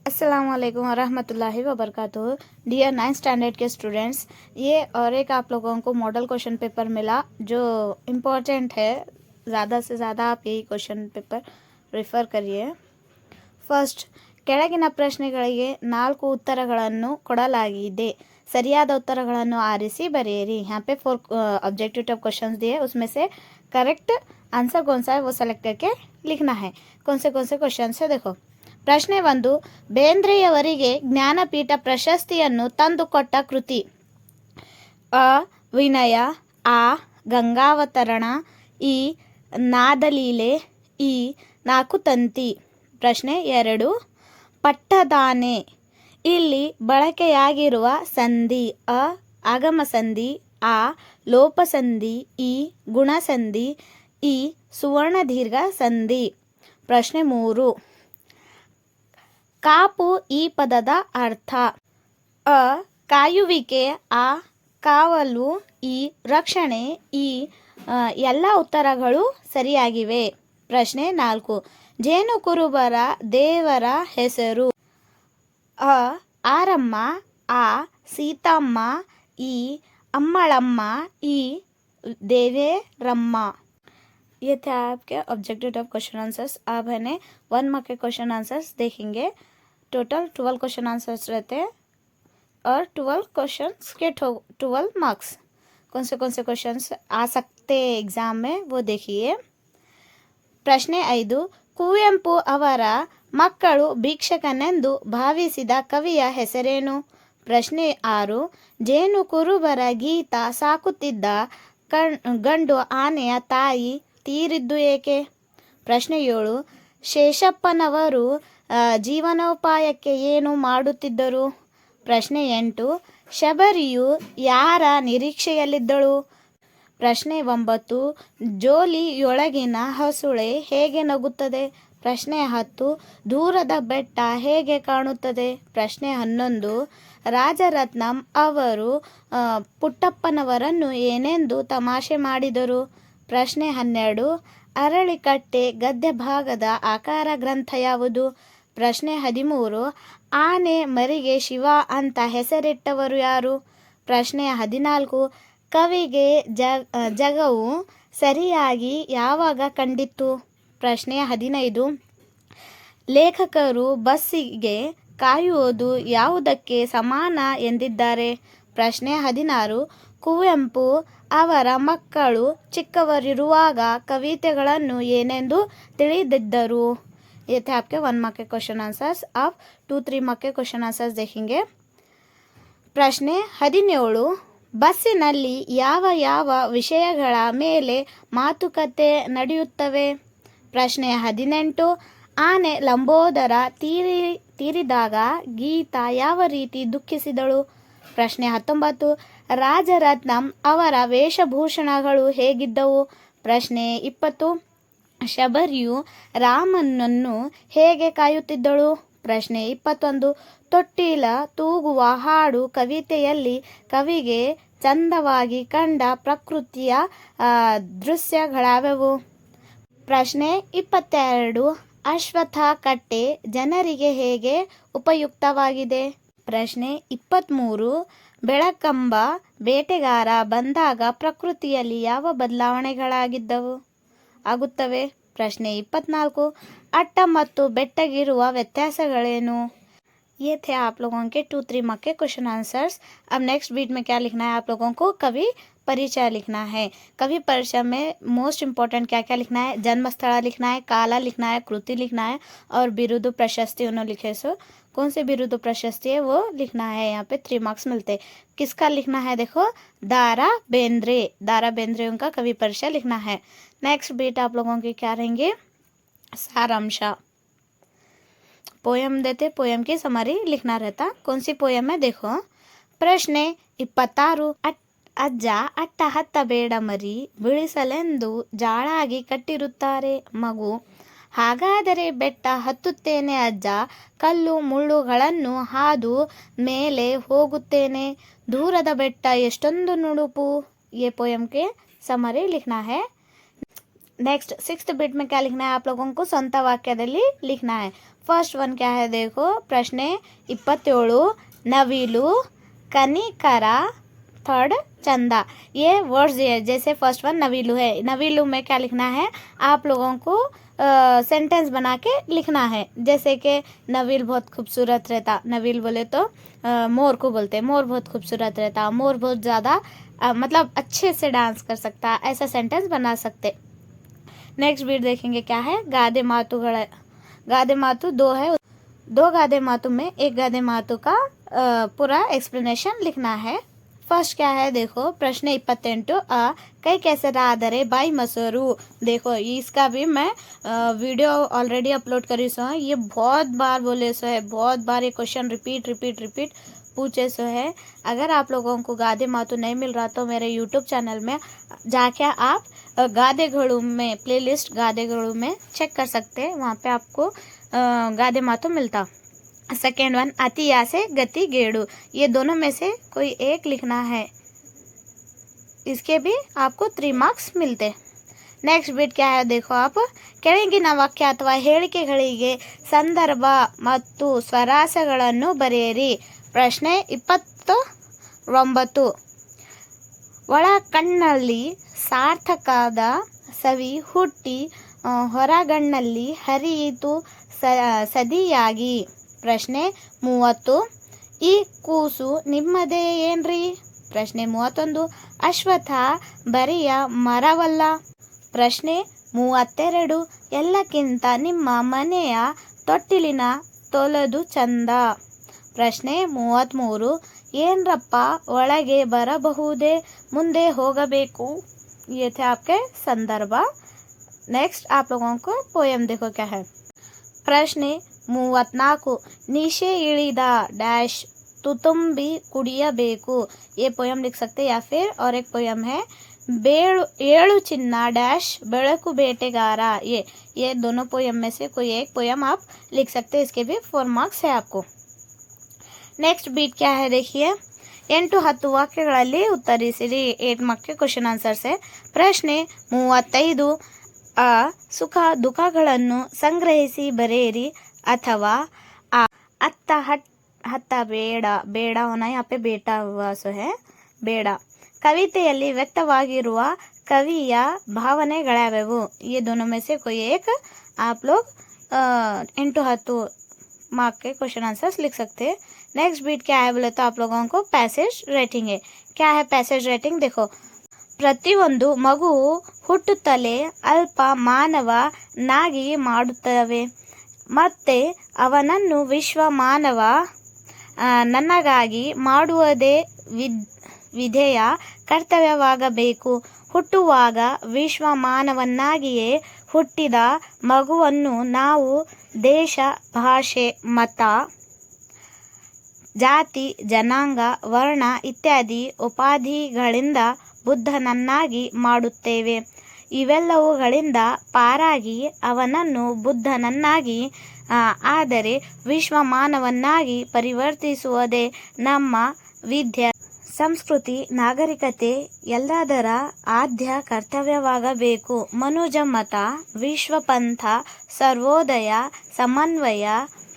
अस्सलाम वालेकुम वरहमतुल्लाहि वबरकातुहू। डियर 9th स्टैंडर्ड के स्टूडेंट्स, ये और एक आप लोगों को मॉडल क्वेश्चन पेपर मिला जो इम्पोर्टेंट है। ज़्यादा से ज़्यादा आप यही क्वेश्चन पेपर ರಿಫರ್ ಕರಿಯೇ. ಫಸ್ಟ್, ಕೆಳಗಿನ ಪ್ರಶ್ನೆಗಳಿಗೆ 4 ಉತ್ತರಗಳನ್ನು ಕೊಡಲಾಗಿದೆ. ಸರಿಯಾದ ಉತ್ತರಗಳನ್ನು ಆರಿಸಿ ಬರೆಯಿರಿ. यहाँ पे 4 ऑब्जेक्टिव टाइप क्वेश्चंस दिए, उसमें से करेक्ट आंसर कौन सा है वो सेलेक्ट करके लिखना है. कौन से क्वेश्चन है देखो. ಪ್ರಶ್ನೆ 1, ಬೇಂದ್ರೆಯವರಿಗೆ ಜ್ಞಾನಪೀಠ ಪ್ರಶಸ್ತಿಯನ್ನು ತಂದುಕೊಟ್ಟ ಕೃತಿ. ಅ ವಿನಯ, ಆ ಗಂಗಾವತರಣ, ಇ ನಾದಲೀಲೆ, ಈ ನಾಕುತಂತಿ. ಪ್ರಶ್ನೆ 2, ಪಟ್ಟದಾನೆ. ಇಲ್ಲಿ ಬಳಕೆಯಾಗಿರುವ ಸಂಧಿ. ಅ ಆಗಮ ಸಂಧಿ, ಆ ಲೋಪಸಂಧಿ, ಈ ಗುಣಸಂಧಿ, ಈ ಸುವರ್ಣದೀರ್ಘ ಸಂಧಿ. ಪ್ರಶ್ನೆ 3, ಕಾಪು ಈ ಪದದ ಅರ್ಥ. ಅ ಕಾಯುವಿಕೆ, ಆ ಕಾವಲು, ಈ ರಕ್ಷಣೆ, ಈ ಎಲ್ಲ ಉತ್ತರಗಳು ಸರಿಯಾಗಿವೆ. ಪ್ರಶ್ನೆ 4, ಜೇನುಕುರುಬರ ದೇವರ ಹೆಸರು. ಅ ಆರಮ್ಮ, ಆ ಸೀತಮ್ಮ, ಈ ಅಮ್ಮಳಮ್ಮ, ಈ ದೇವೇರಮ್ಮ. ये थे आपके ऑब्जेक्टिव टाइप क्वेश्चन आंसर्स. आप है 1 मार्क के क्वेश्चन आंसर्स देखेंगे. टोटल 12 क्वेश्चन आंसर्स रहते हैं और 12 क्वेश्चंस के 12 मार्क्स. कौन से क्वेश्चंस आ सकते हैं एग्जाम में वो देखिए. ಪ್ರಶ್ನೆ 5, ಕುವೆಂಪು ಅವರ ಮಕ್ಕಳು ಭಿಕ್ಷಕನೆಂದು ಭಾವಿಸಿದ ಕವಿಯ ಹೆಸರೇನು. ಪ್ರಶ್ನೆ 6, ಜೇನು ಕುರುಬರ ಗೀತ ಸಾಕುತ್ತಿದ್ದ ಗಂಡು ಆನೆಯ ತಾಯಿ ತೀರಿದ್ದು ಏಕೆ. ಪ್ರಶ್ನೆ 7, ಶೇಷಪ್ಪನವರು ಜೀವನೋಪಾಯಕ್ಕೆ ಏನು ಮಾಡುತ್ತಿದ್ದರು. ಪ್ರಶ್ನೆ 8, ಶಬರಿಯು ಯಾರ ನಿರೀಕ್ಷೆಯಲ್ಲಿದ್ದಳು. ಪ್ರಶ್ನೆ 9, ಜೋಲಿಯೊಳಗಿನ ಹಸುಳೆ ಹೇಗೆ ನಗುತ್ತದೆ. ಪ್ರಶ್ನೆ 10, ದೂರದ ಬೆಟ್ಟ ಹೇಗೆ ಕಾಣುತ್ತದೆ. ಪ್ರಶ್ನೆ 11, ರಾಜರತ್ನಂ ಅವರು ಪುಟ್ಟಪ್ಪನವರನ್ನು ಏನೆಂದು ತಮಾಷೆ ಮಾಡಿದರು. ಪ್ರಶ್ನೆ 12, ಅರಳಿಕಟ್ಟೆ ಗದ್ಯ ಭಾಗದ ಆಕಾರ ಗ್ರಂಥ ಯಾವುದು. ಪ್ರಶ್ನೆ 13, ಆನೆ ಮರಿಗೆ ಶಿವ ಅಂತ ಹೆಸರಿಟ್ಟವರು ಯಾರು. ಪ್ರಶ್ನೆ 14, ಕವಿಗೆ ಜಗವು ಸರಿಯಾಗಿ ಯಾವಾಗ ಕಂಡಿತ್ತು. ಪ್ರಶ್ನೆ 15, ಲೇಖಕರು ಬಸ್ಸಿಗೆ ಕಾಯುವುದು ಯಾವುದಕ್ಕೆ ಸಮಾನ ಎಂದಿದ್ದಾರೆ. ಪ್ರಶ್ನೆ 16, ಕುವೆಂಪು ಅವರ ಮಕ್ಕಳು ಚಿಕ್ಕವರಿರುವಾಗ ಕವಿತೆಗಳನ್ನು ಏನೆಂದು ತಿಳಿದಿದ್ದರು. ये थे आपके 1 मार्क के क्वेश्चन आंसर्स. आप 2-3 मार्क के क्वेश्चन आंसर्स देखेंगे. ಪ್ರಶ್ನೆ 17, ಬಸ್ಸಿನಲ್ಲಿ ಯಾವ ಯಾವ ವಿಷಯಗಳ ಮೇಲೆ ಮಾತುಕತೆ ನಡೆಯುತ್ತವೆ. ಪ್ರಶ್ನೆ 18, ಆನೆ ಲಂಬೋದರ ತೀರಿದಾಗ ಗೀತಾ ಯಾವ ರೀತಿ ದುಃಖಿಸಿದಳು. ಪ್ರಶ್ನೆ 19, ರಾಜರತ್ನಂ ಅವರ ವೇಷಭೂಷಣಗಳು ಹೇಗಿದ್ದವು. ಪ್ರಶ್ನೆ 20, ಶಬರಿಯು ರಾಮನನ್ನು ಹೇಗೆ ಕಾಯುತ್ತಿದ್ದಳು. ಪ್ರಶ್ನೆ 21, ತೊಟ್ಟಿಲ ತೂಗುವ ಹಾಡು ಕವಿತೆಯಲ್ಲಿ ಕವಿಗೆ ಚಂದವಾಗಿ ಕಂಡ ಪ್ರಕೃತಿಯ ದೃಶ್ಯಗಳಾವೆವು. ಪ್ರಶ್ನೆ 22, ಅಶ್ವತ್ಥ ಕಟ್ಟೆ ಜನರಿಗೆ ಹೇಗೆ ಉಪಯುಕ್ತವಾಗಿದೆ. ಪ್ರಶ್ನೆ 23, ಬೆಳಕಂಬ ಬೇಟೆಗಾರ ಬಂದಾಗ ಪ್ರಕೃತಿಯಲ್ಲಿ ಯಾವ ಬದಲಾವಣೆಗಳಾಗುತ್ತವೆ. ಪ್ರಶ್ನೆ 24, ಅಟ್ಟ ಮತ್ತು ಬೆಟ್ಟಗಿರುವ ವ್ಯತ್ಯಾಸಗಳೇನು. ये थे आप लोगों के 2-3 मार्क के क्वेश्चन आंसर्स. अब नेक्स्ट बीट में क्या लिखना है आप लोगों को, कवि परिचय लिखना है. कवि परिचय में मोस्ट इम्पोर्टेंट क्या क्या लिखना है, जन्मस्थल लिखना है, काला लिखना है, कृति लिखना है और बिरुद प्रशस्ति उन्होंने लिखे. सो कौन से बिरुद प्रशस्ति है वो लिखना है. यहाँ पे 3 मार्क्स मिलते हैं. किसका लिखना है देखो, दारा बेंद्रे उनका कवि परिचय लिखना है. नेक्स्ट बीट आप लोगों की क्या रहेंगे, सारांश. पोयम देते, पोयम की समरी लिखना रहता. कौन सी पोयम है देखो. ಪ್ರಶ್ನೆ 26, ಅಜ್ಜ ಅಟ್ಟ ಹತ್ತಬೇಡ ಮರಿ, ಬಿಳಿಸಲೆಂದು ಜಾಳಾಗಿ ಕಟ್ಟಿರುತ್ತಾರೆ ಮಗು. ಹಾಗಾದರೆ ಬೆಟ್ಟ ಹತ್ತುತ್ತೇನೆ ಅಜ್ಜ, ಕಲ್ಲು ಮುಳ್ಳುಗಳನ್ನು ಹಾದು ಮೇಲೆ ಹೋಗುತ್ತೇನೆ, ದೂರದ ಬೆಟ್ಟ ಎಷ್ಟೊಂದು ನುಣುಪು. ये पोयम के समरी लिखना है. नेक्स्ट 6th बिट में क्या लिखना है आप लोगों को, स्ವಂತ ವಾಕ್ಯದಲ್ಲಿ लिखना है. फर्स्ट वन क्या है देखो, प्रश्न 27 नवीलू कनिकर थर्ड चंदा। ये वर्ड्स है, जैसे फर्स्ट वन नवीलू है, नवीलू में क्या लिखना है आप लोगों को सेंटेंस बना के लिखना है। जैसे कि नवील बहुत खूबसूरत रहता, नवील बोले तो मोर को बोलते हैं, मोर बहुत खूबसूरत रहता, मोर बहुत ज़्यादा मतलब अच्छे से डांस कर सकता, ऐसा सेंटेंस बना सकते। नेक्स्ट बीट देखेंगे क्या है, गादे मातु गादे मातु दो है, दो गादे मातु में एक गादे मातु का पूरा एक्सप्लेनेशन लिखना है। फर्स्ट क्या है देखो, प्रश्न 28 कई ಕೆಸರಾದರೆ बाई मसूरू। देखो इसका भी मैं वीडियो ऑलरेडी अपलोड करी सो है, ये बहुत बार बोले सो है, बहुत बार ये क्वेश्चन रिपीट पूछे सो है। अगर आप लोगों को गादे मातु नहीं मिल रहा तो मेरे यूट्यूब चैनल में जाके आप गादे घड़ू में प्लेलिस्ट गादे घड़ू में चेक कर सकते हैं, वहाँ पे आपको गादे मातु मिलता। सेकेंड वन अतिया से गति गेड़ू, ये दोनों में से कोई एक लिखना है, इसके भी आपको 3 मार्क्स मिलते। नेक्स्ट बीट क्या है देखो आप, ಕೆಳಗಿನ ವಾಕ್ಯ ಅಥವಾ ಹೇಳಿಕೆಗಳಿಗೆ ಸಂದರ್ಭ ಮತ್ತು ಸ್ವರಾಸಗಳನ್ನು ಬರೆಯಿರಿ। ಪ್ರಶ್ನೆ 29 ಒಳ ಕಣ್ಣಲ್ಲಿ ಸಾರ್ಥಕದ ಸವಿ ಹುಟ್ಟಿ ಹೊರಗಣ್ಣಲ್ಲಿ ಹರಿಯಿತು ಸದಿಯಾಗಿ। ಪ್ರಶ್ನೆ 30 ಈ ಕೂಸು ನಿಮ್ಮದೇ ಏನ್ರಿ। ಪ್ರಶ್ನೆ 31 ಅಶ್ವತ್ಥ ಬರಿಯ ಮರವಲ್ಲ। ಪ್ರಶ್ನೆ 32 ಎಲ್ಲಕ್ಕಿಂತ ನಿಮ್ಮ ಮನೆಯ ತೊಟ್ಟಿಲಿನ ತೊಲೆದು ಚಂದ। ಪ್ರಶ್ನೆ 33 ಏನ್ರಪ್ಪ ಒಳಗೆ ಬರಬಹುದೇ ಮುಂದೆ ಹೋಗಬೇಕು। ये थे आपके संदर्भ। नेक्स्ट आप लोगों को पोयम देखो क्या है। प्रश्न 34 नीचे इಳಿದ डैश तुतुंबी कुड़ियबेकु। ये पोयम लिख सकते या फिर और एक पोयम है ಏಳು ಚಿನ್ನ डैश ಬೆಳಕು ಬೇಟೆಗಾರ। ये दोनों पोयम में से कोई एक पोयम आप लिख सकते हैं, इसके भी 4 मार्क्स है आपको। नेक्स्ट बीट क्या है देखिए, 8-10 ವಾಕ್ಯಗಳಲ್ಲಿ ಉತ್ತರಿಸಿರಿ। 8 ಮಾರ್ಕ್ ಕ್ವೆಶ್ಚನ್ ಆನ್ಸರ್ಸ್ है। ಪ್ರಶ್ನೆ 35 ಸುಖ ದುಃಖಗಳನ್ನು ಸಂಗ್ರಹಿಸಿ ಬರೆಯಿರಿ ಅಥವಾ ಅತ್ತ ಹತ್ತ ಬೇಡ होना यहाँ पे बेटा हुआ सो है ಬೇಡ। ಕವಿತೆಯಲ್ಲಿ ವ್ಯಕ್ತವಾಗಿರುವ ಕವಿಯ ಭಾವನೆಗಳ್ಯಾವ್ಯಾವು। ये दोनों में से कोई एक आप लोग 8-10 मार्क के क्वेश्चन आंसर्स लिख सकते हैं। नेक्स्ट बीट क्या है बोले तो आप लोगों को पैसेज रेटिंग है। क्या है पैसेज रेटिंग देखो, ಪ್ರತಿಯೊಂದು ಮಗುವು ಹುಟ್ಟುತ್ತಲೇ ಅಲ್ಪ ಮಾನವನಾಗಿ ಮಾಡುತ್ತವೆ ಮತ್ತೆ ಅವನನ್ನು ವಿಶ್ವ ಮಾನವ ನನಗಾಗಿ ಮಾಡುವುದೇ ವಿಧೇಯ ಕರ್ತವ್ಯವಾಗಬೇಕು। ಹುಟ್ಟುವಾಗ ವಿಶ್ವ ಮಾನವನಾಗಿಯೇ ಹುಟ್ಟಿದ ಮಗುವನ್ನು ನಾವು ದೇಶ ಭಾಷೆ ಮತ ಜಾತಿ ಜನಾಂಗ ವರ್ಣ ಇತ್ಯಾದಿ ಉಪಾಧಿಗಳಿಂದ ಬುದ್ಧನನ್ನಾಗಿ ಮಾಡುತ್ತೇವೆ। ಇವೆಲ್ಲವುಗಳಿಂದ ಪಾರಾಗಿ ಅವನನ್ನು ಬುದ್ಧನನ್ನಾಗಿ ಆದರೆ ವಿಶ್ವ ಮಾನವನ್ನಾಗಿ ಪರಿವರ್ತಿಸುವುದೇ ನಮ್ಮ ವಿದ್ಯೆ ಸಂಸ್ಕೃತಿ ನಾಗರಿಕತೆ ಎಲ್ಲದರ ಆದ್ಯ ಕರ್ತವ್ಯವಾಗಬೇಕು। ಮನುಜ ಮತ ವಿಶ್ವಪಂಥ ಸರ್ವೋದಯ ಸಮನ್ವಯ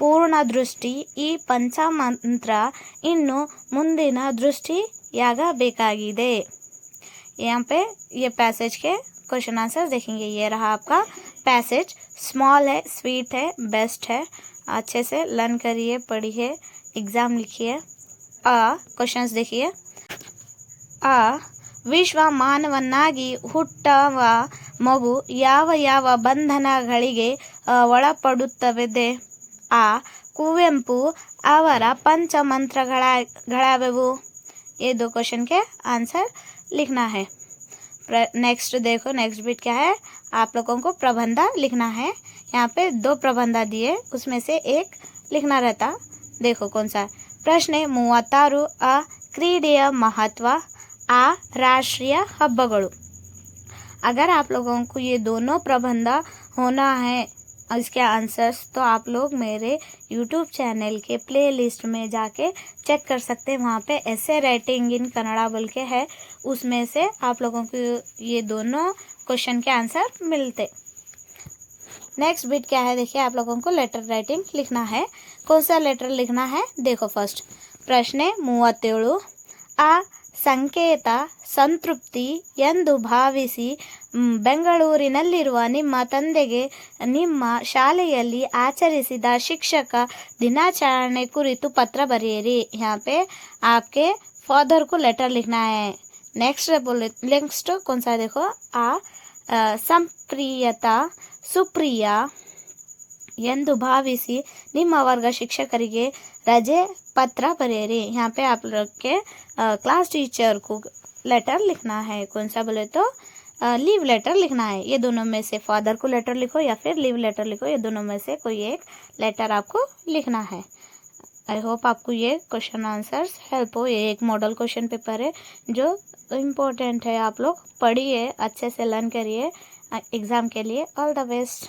पूर्ण दृष्टि ಈ पंचमंत्र ಇನ್ನು ಮುಂದಿನ दृष्टियागಬೇಕಾಗಿದೆ। यहाँ पे ये पैसेज के क्वेश्चन आंसर देखेंगे। ये रहा आपका पैसेज, स्मॉल है, स्वीट है, बेस्ट है, अच्छे से लर्न करिए, पढ़िए, एग्जाम लिखिए। क्वेश्चंस देखिए, ವಿಶ್ವ ಮಾನವನಾಗಿ ಹುಟ್ಟುವ ಮಗು ಯಾವ ಯಾವ ಬಂಧನಗಳಿಗೆ ಒಳಪಡುತ್ತದೆ। ಕುವೆಂಪು ಅವರ पंचमंत्रಗಳಾವ್ಯಾವು। ये 2 क्वेश्चन के आंसर लिखना है। नेक्स्ट देखो, नेक्स्ट बीट क्या है, आप लोगों को प्रबंध लिखना है। यहाँ पे 2 प्रबंध दिए, उसमें से एक लिखना रहता, देखो कौन सा। प्रश्न 36 क्रीಡೆಯ महत्व राष्ट्रीय हब्बಗಳು। अगर आप लोगों को ये दोनों प्रबंध होना है इसके आंसर्स, तो आप लोग मेरे YouTube चैनल के प्लेलिस्ट में जाके चेक कर सकते हैं, वहाँ पे ऐसे राइटिंग इन कन्नड़ा बोल के है, उसमें से आप लोगों को ये दोनों क्वेश्चन के आंसर मिलते। नेक्स्ट बिट क्या है देखिए, आप लोगों को लेटर राइटिंग लिखना है। कौन सा लेटर लिखना है देखो फर्स्ट। ಪ್ರಶ್ನೆ 37 ಆ ಸಂಕೇತ ಸಂತೃಪ್ತಿ ಎಂದು ಭಾವಿಸಿ ಬೆಂಗಳೂರಿನಲ್ಲಿರುವ ನಿಮ್ಮ ತಂದೆಗೆ ನಿಮ್ಮ ಶಾಲೆಯಲ್ಲಿ ಆಚರಿಸಿದ ಶಿಕ್ಷಕ ದಿನಾಚರಣೆ ಕುರಿತು ಪತ್ರ ಬರೆಯಿರಿ। यहाँ पे आपके फादर को लेटर लिखना है। नेक्स्ट कौन सा देखो, ಸಂಪ್ರಿಯತಾ ಸುಪ್ರಿಯ ಎಂದು ಭಾವಿಸಿ ನಿಮ್ಮ ವರ್ಗ ಶಿಕ್ಷಕರಿಗೆ रजे पत्र बरेरी। यहाँ पे आप लोग के क्लास टीचर को लेटर लिखना है। कौन सा बोले तो लीव लेटर लिखना है। ये दोनों में से फादर को लेटर लिखो या फिर लीव लेटर लिखो, ये दोनों में से कोई एक लेटर आपको लिखना है। आई होप आपको ये क्वेश्चन आंसर्स हेल्प हो। ये एक मॉडल क्वेश्चन पेपर है जो इम्पोर्टेंट है। आप लोग पढ़िए, अच्छे से लर्न करिए एग्ज़ाम के लिए। All the best.